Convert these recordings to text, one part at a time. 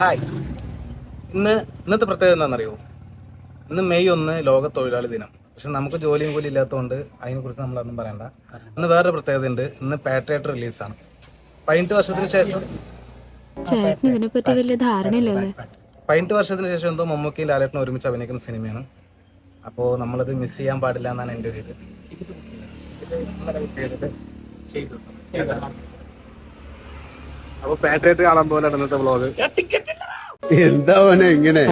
Hi. ഇന്നത്തെ പ്രത്യേകത എന്താണെന്നറിയോ? ഇന്ന് മെയ് 1 ലോക തൊഴിലാളി ദിനം. പക്ഷെ നമുക്ക് ജോലിയും കൂലി ഇല്ലാത്തതുകൊണ്ട് അതിനെക്കുറിച്ച് നമ്മളൊന്നും പറയണ്ട. ഇന്ന് വേറൊരു പ്രത്യേകത ഉണ്ട്. ഇന്ന് പാട്രിയോട്ട് റിലീസാണ്. 18 വർഷത്തിന് ശേഷം ചേട്ടന് ഇതിനെപ്പറ്റി വലിയ ധാരണയില്ലല്ലേ? 18 വർഷത്തിന് ശേഷം എന്തോ മമ്മൂക്കയും ലാലേട്ടനും ഒരുമിച്ച് അഭിനയിക്കുന്ന സിനിമയാണ്. അപ്പോൾ നമ്മളത് മിസ് ചെയ്യാൻ പാടില്ല എന്നാണ് എൻ്റെ ഒരു ഇത്. അപ്പോൾ പാട്രിയോട്ട് കാണാൻ പോലെ ഇന്നത്തെ വ്ളോഗ്. എന്താ ഇങ്ങനെ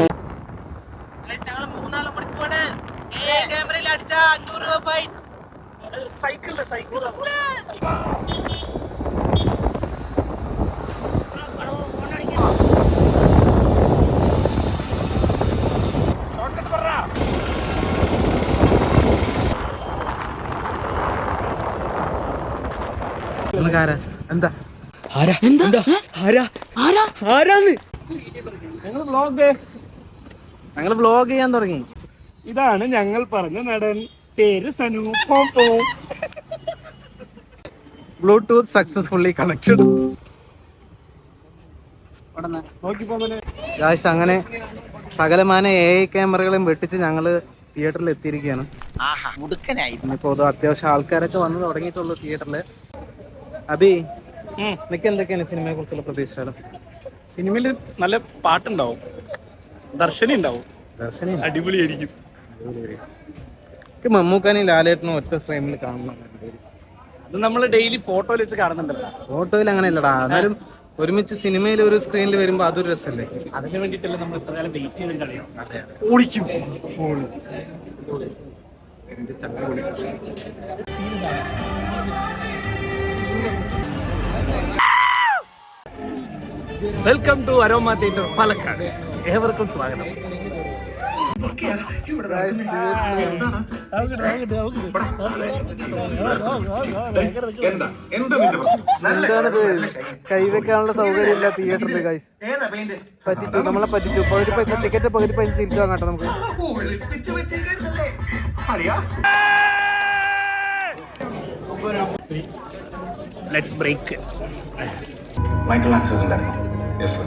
എന്താ ഞങ്ങൾ വ്ളോഗ് ചെയ്യാൻ തുടങ്ങി. ഇതാണ് ഞങ്ങൾ പറഞ്ഞ നടൻ, പേര് Sanu. Bluetooth successfully connected. Guys, അങ്ങനെ സകലമാന AI ക്യാമറകളും വെട്ടിച്ച് ഞങ്ങള് തിയേറ്ററിൽ എത്തിയിരിക്കുകയാണ്. ഇനിയിപ്പോ അത്യാവശ്യം ആൾക്കാരൊക്കെ വന്ന് തുടങ്ങിയിട്ടുള്ളൂ തിയേറ്ററില്. അബി, നിനക്ക് എന്തൊക്കെയാണ് സിനിമയെ കുറിച്ചുള്ള പ്രതീക്ഷകൾ? സിനിമയില് നല്ല പാട്ടുണ്ടാവും, ദർശനം ഉണ്ടാവും, ദർശനം അടിപൊളിയായിരിക്കും. മമ്മൂക്കാനും ലാലേട്ടനും ഒറ്റ ഫ്രെയിമിൽ കാണണം. അത് നമ്മൾ ഡെയിലി ഫോട്ടോയിൽ വെച്ച് കാണുന്നുണ്ടല്ലോ. ഫോട്ടോയിൽ അങ്ങനെയല്ലടാ, എന്നാലും ഒരുമിച്ച് സിനിമയിൽ ഒരു സ്ക്രീനിൽ വരുമ്പോ അതൊരു രസമല്ലേ? അതിന് വേണ്ടിയിട്ടല്ലേ നമ്മൾ ഇത്ര കാലം വെയിറ്റ് ചെയ്ത് കളിയാം. ഓടിക്കും. Welcome to Aroma theatre Palakkad. ഏവർക്കും സ്വാഗതം. എന്താണിത്? കൈവെക്കാനുള്ള സൗകര്യം ഇല്ല തിയേറ്ററിൽ. ഗൈസ്, പറ്റിച്ചു, നമ്മളെ പറ്റിച്ചു. പകുതി പൈസ ടിക്കറ്റ്, പകുതി പൈസ തിരിച്ചു വാങ്ങട്ടെ നമുക്ക്. Let's break. മൈക്കിൾ ആക്സസ് ഉണ്ടായിരുന്നു. Yes sir.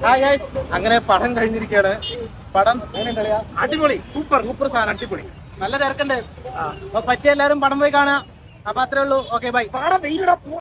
ഹായ് ഗൈസ്, അങ്ങനെ പടം കഴിഞ്ഞിരിക്കുകയാണ്. പടം അടിപൊളി, സൂപ്പർ സൂപ്പർ സാധനം, അടിപൊളി. നല്ല തിരക്കുണ്ട്. അപ്പൊ പറ്റിയ എല്ലാരും പടം പോയി കാണാം. അപ്പൊ അത്രേ ഉള്ളൂ. Okay, by.